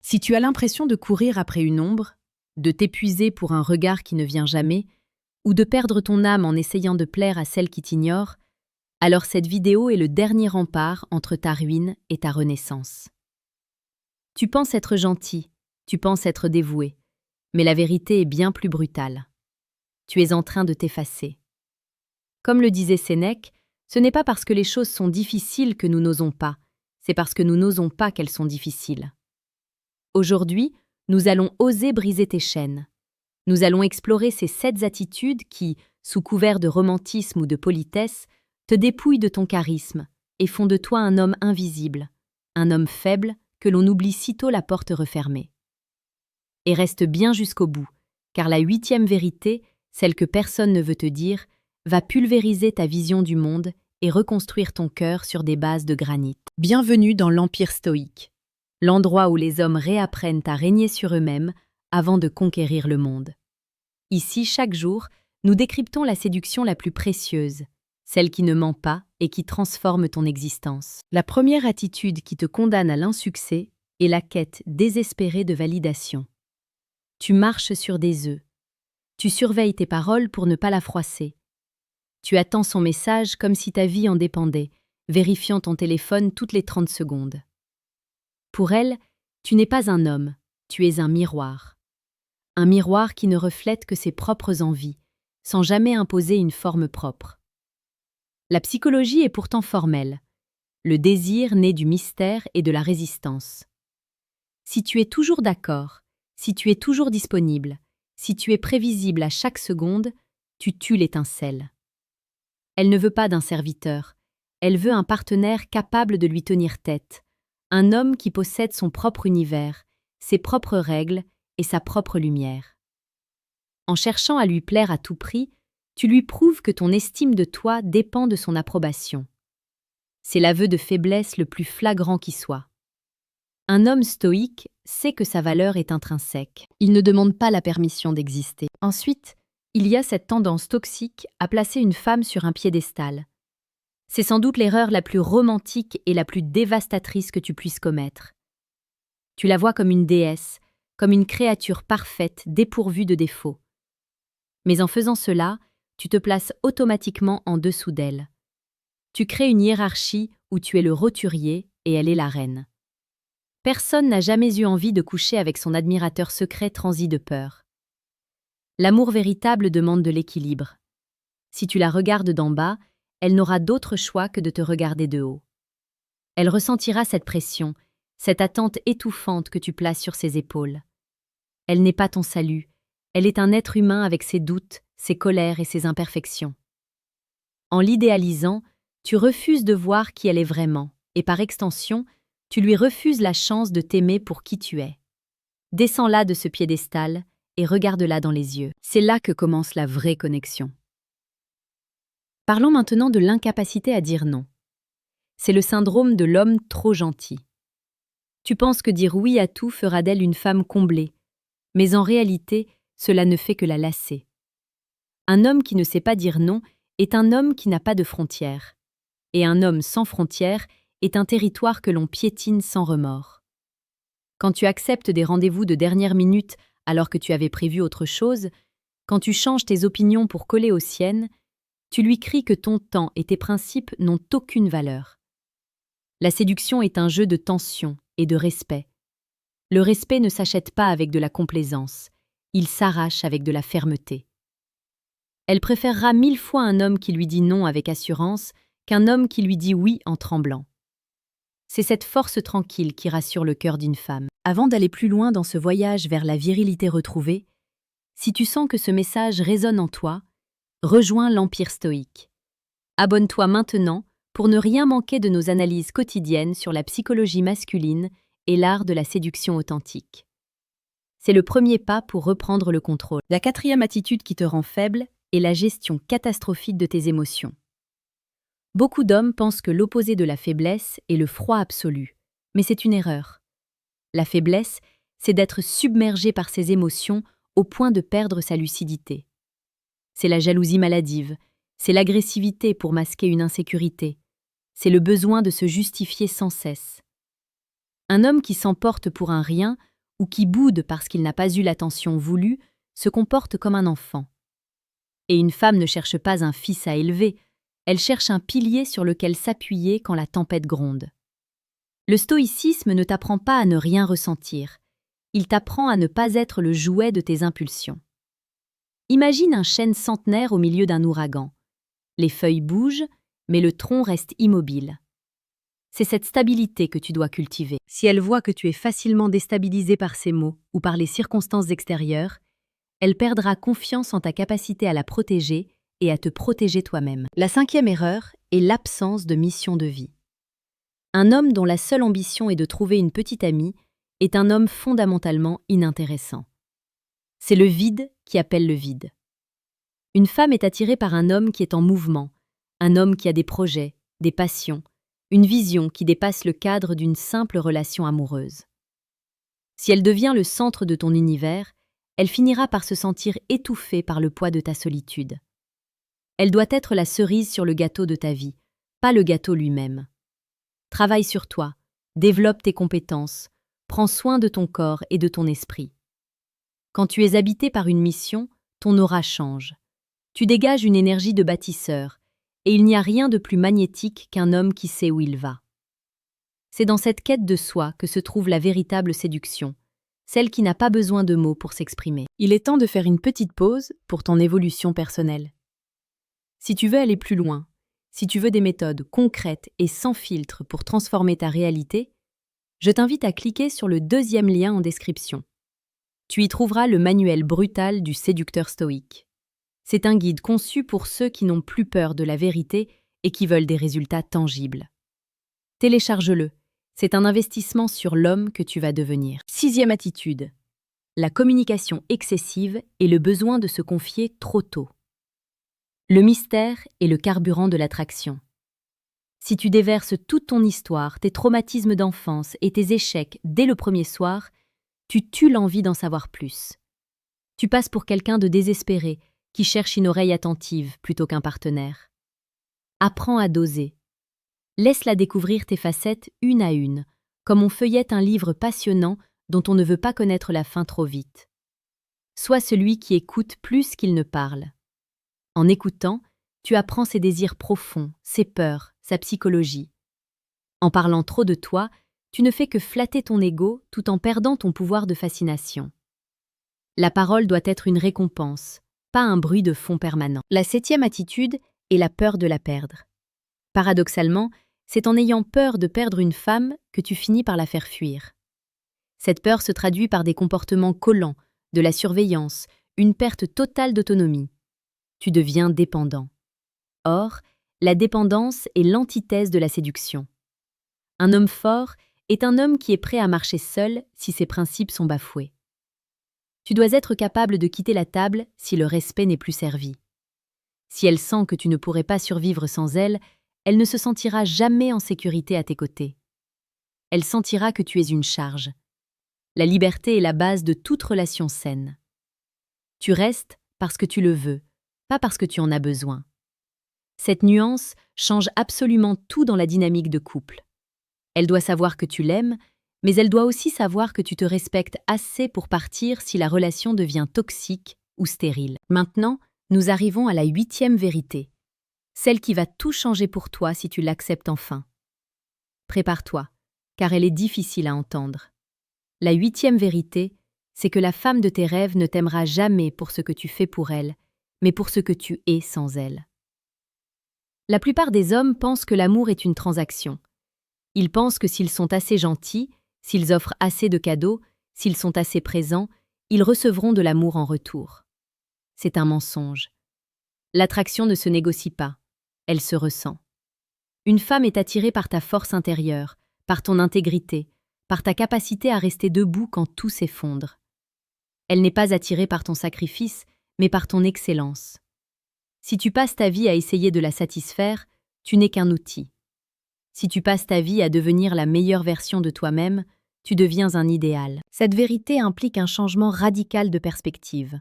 Si tu as l'impression de courir après une ombre, de t'épuiser pour un regard qui ne vient jamais, ou de perdre ton âme en essayant de plaire à celle qui t'ignore, alors cette vidéo est le dernier rempart entre ta ruine et ta renaissance. Tu penses être gentil, tu penses être dévoué, mais la vérité est bien plus brutale. Tu es en train de t'effacer. Comme le disait Sénèque, ce n'est pas parce que les choses sont difficiles que nous n'osons pas, c'est parce que nous n'osons pas qu'elles sont difficiles. Aujourd'hui, nous allons oser briser tes chaînes. Nous allons explorer ces 7 attitudes qui, sous couvert de romantisme ou de politesse, te dépouillent de ton charisme et font de toi un homme invisible, un homme faible que l'on oublie sitôt la porte refermée. Et reste bien jusqu'au bout, car la 8e vérité, celle que personne ne veut te dire, va pulvériser ta vision du monde et reconstruire ton cœur sur des bases de granit. Bienvenue dans l'Empire stoïque, l'endroit où les hommes réapprennent à régner sur eux-mêmes avant de conquérir le monde. Ici, chaque jour, nous décryptons la séduction la plus précieuse, celle qui ne ment pas et qui transforme ton existence. La première attitude qui te condamne à l'insuccès est la quête désespérée de validation. Tu marches sur des œufs. Tu surveilles tes paroles pour ne pas la froisser. Tu attends son message comme si ta vie en dépendait, vérifiant ton téléphone toutes les 30 secondes. Pour elle, tu n'es pas un homme, tu es un miroir. Un miroir qui ne reflète que ses propres envies, sans jamais imposer une forme propre. La psychologie est pourtant formelle. Le désir naît du mystère et de la résistance. Si tu es toujours d'accord, si tu es toujours disponible, si tu es prévisible à chaque seconde, tu tues l'étincelle. Elle ne veut pas d'un serviteur, elle veut un partenaire capable de lui tenir tête, un homme qui possède son propre univers, ses propres règles et sa propre lumière. En cherchant à lui plaire à tout prix, tu lui prouves que ton estime de toi dépend de son approbation. C'est l'aveu de faiblesse le plus flagrant qui soit. Un homme stoïque sait que sa valeur est intrinsèque. Il ne demande pas la permission d'exister. Ensuite, il y a cette tendance toxique à placer une femme sur un piédestal. C'est sans doute l'erreur la plus romantique et la plus dévastatrice que tu puisses commettre. Tu la vois comme une déesse, comme une créature parfaite, dépourvue de défauts. Mais en faisant cela, tu te places automatiquement en dessous d'elle. Tu crées une hiérarchie où tu es le roturier et elle est la reine. Personne n'a jamais eu envie de coucher avec son admirateur secret transi de peur. L'amour véritable demande de l'équilibre. Si tu la regardes d'en bas, elle n'aura d'autre choix que de te regarder de haut. Elle ressentira cette pression, cette attente étouffante que tu places sur ses épaules. Elle n'est pas ton salut, elle est un être humain avec ses doutes, ses colères et ses imperfections. En l'idéalisant, tu refuses de voir qui elle est vraiment, et par extension, tu lui refuses la chance de t'aimer pour qui tu es. Descends-la de ce piédestal et regarde-la dans les yeux. C'est là que commence la vraie connexion. Parlons maintenant de l'incapacité à dire non. C'est le syndrome de l'homme trop gentil. Tu penses que dire oui à tout fera d'elle une femme comblée, mais en réalité, cela ne fait que la lasser. Un homme qui ne sait pas dire non est un homme qui n'a pas de frontières. Et un homme sans frontières est un territoire que l'on piétine sans remords. Quand tu acceptes des rendez-vous de dernière minute alors que tu avais prévu autre chose, quand tu changes tes opinions pour coller aux siennes, tu lui cries que ton temps et tes principes n'ont aucune valeur. La séduction est un jeu de tension et de respect. Le respect ne s'achète pas avec de la complaisance, il s'arrache avec de la fermeté. Elle préférera 1000 fois un homme qui lui dit non avec assurance qu'un homme qui lui dit oui en tremblant. C'est cette force tranquille qui rassure le cœur d'une femme. Avant d'aller plus loin dans ce voyage vers la virilité retrouvée, si tu sens que ce message résonne en toi, rejoins l'Empire stoïque. Abonne-toi maintenant pour ne rien manquer de nos analyses quotidiennes sur la psychologie masculine et l'art de la séduction authentique. C'est le premier pas pour reprendre le contrôle. La 4e attitude qui te rend faible est la gestion catastrophique de tes émotions. Beaucoup d'hommes pensent que l'opposé de la faiblesse est le froid absolu, mais c'est une erreur. La faiblesse, c'est d'être submergé par ses émotions au point de perdre sa lucidité. C'est la jalousie maladive, c'est l'agressivité pour masquer une insécurité, c'est le besoin de se justifier sans cesse. Un homme qui s'emporte pour un rien ou qui boude parce qu'il n'a pas eu l'attention voulue, se comporte comme un enfant. Et une femme ne cherche pas un fils à élever, elle cherche un pilier sur lequel s'appuyer quand la tempête gronde. Le stoïcisme ne t'apprend pas à ne rien ressentir, il t'apprend à ne pas être le jouet de tes impulsions. Imagine un chêne centenaire au milieu d'un ouragan. Les feuilles bougent, mais le tronc reste immobile. C'est cette stabilité que tu dois cultiver. Si elle voit que tu es facilement déstabilisé par ces mots ou par les circonstances extérieures, elle perdra confiance en ta capacité à la protéger et à te protéger toi-même. La 5e erreur est l'absence de mission de vie. Un homme dont la seule ambition est de trouver une petite amie est un homme fondamentalement inintéressant. C'est le vide qui appelle le vide. Une femme est attirée par un homme qui est en mouvement, un homme qui a des projets, des passions, une vision qui dépasse le cadre d'une simple relation amoureuse. Si elle devient le centre de ton univers, elle finira par se sentir étouffée par le poids de ta solitude. Elle doit être la cerise sur le gâteau de ta vie, pas le gâteau lui-même. Travaille sur toi, développe tes compétences, prends soin de ton corps et de ton esprit. Quand tu es habité par une mission, ton aura change. Tu dégages une énergie de bâtisseur, et il n'y a rien de plus magnétique qu'un homme qui sait où il va. C'est dans cette quête de soi que se trouve la véritable séduction, celle qui n'a pas besoin de mots pour s'exprimer. Il est temps de faire une petite pause pour ton évolution personnelle. Si tu veux aller plus loin, si tu veux des méthodes concrètes et sans filtre pour transformer ta réalité, je t'invite à cliquer sur le 2e lien en description. Tu y trouveras le manuel brutal du séducteur stoïque. C'est un guide conçu pour ceux qui n'ont plus peur de la vérité et qui veulent des résultats tangibles. Télécharge-le, c'est un investissement sur l'homme que tu vas devenir. 6e attitude, la communication excessive et le besoin de se confier trop tôt. Le mystère est le carburant de l'attraction. Si tu déverses toute ton histoire, tes traumatismes d'enfance et tes échecs dès le premier soir, tu tues l'envie d'en savoir plus. Tu passes pour quelqu'un de désespéré, qui cherche une oreille attentive plutôt qu'un partenaire. Apprends à doser. Laisse-la découvrir tes facettes une à une, comme on feuillette un livre passionnant dont on ne veut pas connaître la fin trop vite. Sois celui qui écoute plus qu'il ne parle. En écoutant, tu apprends ses désirs profonds, ses peurs, sa psychologie. En parlant trop de toi, tu ne fais que flatter ton ego tout en perdant ton pouvoir de fascination. La parole doit être une récompense, pas un bruit de fond permanent. La 7e attitude est la peur de la perdre. Paradoxalement, c'est en ayant peur de perdre une femme que tu finis par la faire fuir. Cette peur se traduit par des comportements collants, de la surveillance, une perte totale d'autonomie. Tu deviens dépendant. Or, la dépendance est l'antithèse de la séduction. Un homme fort est un homme qui est prêt à marcher seul si ses principes sont bafoués. Tu dois être capable de quitter la table si le respect n'est plus servi. Si elle sent que tu ne pourrais pas survivre sans elle, elle ne se sentira jamais en sécurité à tes côtés. Elle sentira que tu es une charge. La liberté est la base de toute relation saine. Tu restes parce que tu le veux, pas parce que tu en as besoin. Cette nuance change absolument tout dans la dynamique de couple. Elle doit savoir que tu l'aimes, mais elle doit aussi savoir que tu te respectes assez pour partir si la relation devient toxique ou stérile. Maintenant, nous arrivons à la 8e vérité, celle qui va tout changer pour toi si tu l'acceptes enfin. Prépare-toi, car elle est difficile à entendre. La 8e vérité, c'est que la femme de tes rêves ne t'aimera jamais pour ce que tu fais pour elle, mais pour ce que tu es sans elle. La plupart des hommes pensent que l'amour est une transaction. Ils pensent que s'ils sont assez gentils, s'ils offrent assez de cadeaux, s'ils sont assez présents, ils recevront de l'amour en retour. C'est un mensonge. L'attraction ne se négocie pas, elle se ressent. Une femme est attirée par ta force intérieure, par ton intégrité, par ta capacité à rester debout quand tout s'effondre. Elle n'est pas attirée par ton sacrifice, mais par ton excellence. Si tu passes ta vie à essayer de la satisfaire, tu n'es qu'un outil. Si tu passes ta vie à devenir la meilleure version de toi-même, tu deviens un idéal. Cette vérité implique un changement radical de perspective.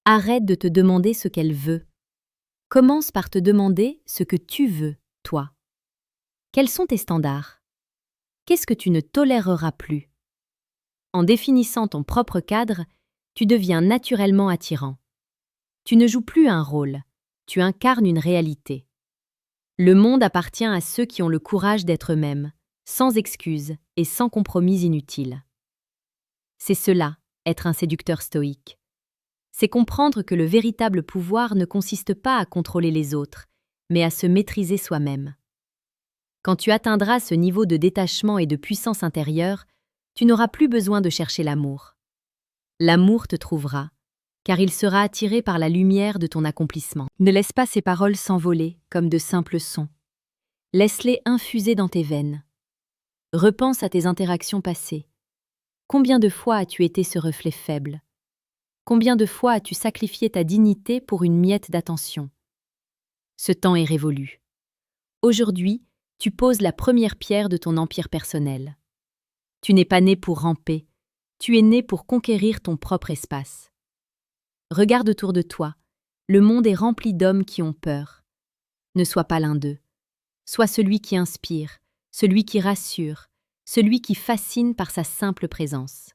Arrête de te demander ce qu'elle veut. Commence par te demander ce que tu veux, toi. Quels sont tes standards? Qu'est-ce que tu ne toléreras plus? En définissant ton propre cadre, tu deviens naturellement attirant. Tu ne joues plus un rôle, tu incarnes une réalité. Le monde appartient à ceux qui ont le courage d'être eux-mêmes, sans excuses et sans compromis inutiles. C'est cela, être un séducteur stoïque. C'est comprendre que le véritable pouvoir ne consiste pas à contrôler les autres, mais à se maîtriser soi-même. Quand tu atteindras ce niveau de détachement et de puissance intérieure, tu n'auras plus besoin de chercher l'amour. L'amour te trouvera, car il sera attiré par la lumière de ton accomplissement. Ne laisse pas ces paroles s'envoler comme de simples sons. Laisse-les infuser dans tes veines. Repense à tes interactions passées. Combien de fois as-tu été ce reflet faible? Combien de fois as-tu sacrifié ta dignité pour une miette d'attention? Ce temps est révolu. Aujourd'hui, tu poses la première pierre de ton empire personnel. Tu n'es pas né pour ramper, tu es né pour conquérir ton propre espace. Regarde autour de toi, le monde est rempli d'hommes qui ont peur. Ne sois pas l'un d'eux. Sois celui qui inspire, celui qui rassure, celui qui fascine par sa simple présence.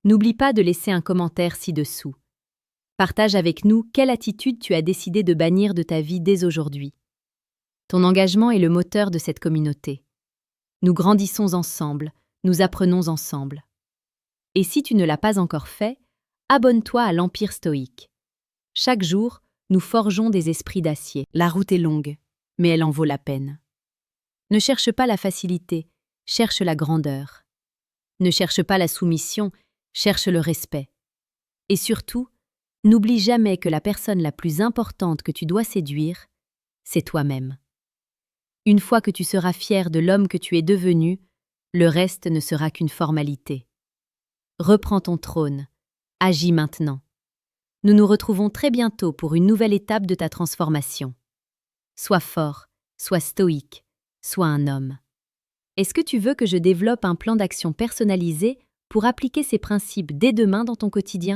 N'oublie pas de laisser un commentaire ci-dessous. Partage avec nous quelle attitude tu as décidé de bannir de ta vie dès aujourd'hui. Ton engagement est le moteur de cette communauté. Nous grandissons ensemble, nous apprenons ensemble. Et si tu ne l'as pas encore fait, abonne-toi à l'Empire Stoïque. Chaque jour, nous forgeons des esprits d'acier. La route est longue, mais elle en vaut la peine. Ne cherche pas la facilité, cherche la grandeur. Ne cherche pas la soumission, cherche le respect. Et surtout, n'oublie jamais que la personne la plus importante que tu dois séduire, c'est toi-même. Une fois que tu seras fier de l'homme que tu es devenu, le reste ne sera qu'une formalité. Reprends ton trône, agis maintenant. Nous nous retrouvons très bientôt pour une nouvelle étape de ta transformation. Sois fort, sois stoïque, sois un homme. Est-ce que tu veux que je développe un plan d'action personnalisé pour appliquer ces principes dès demain dans ton quotidien?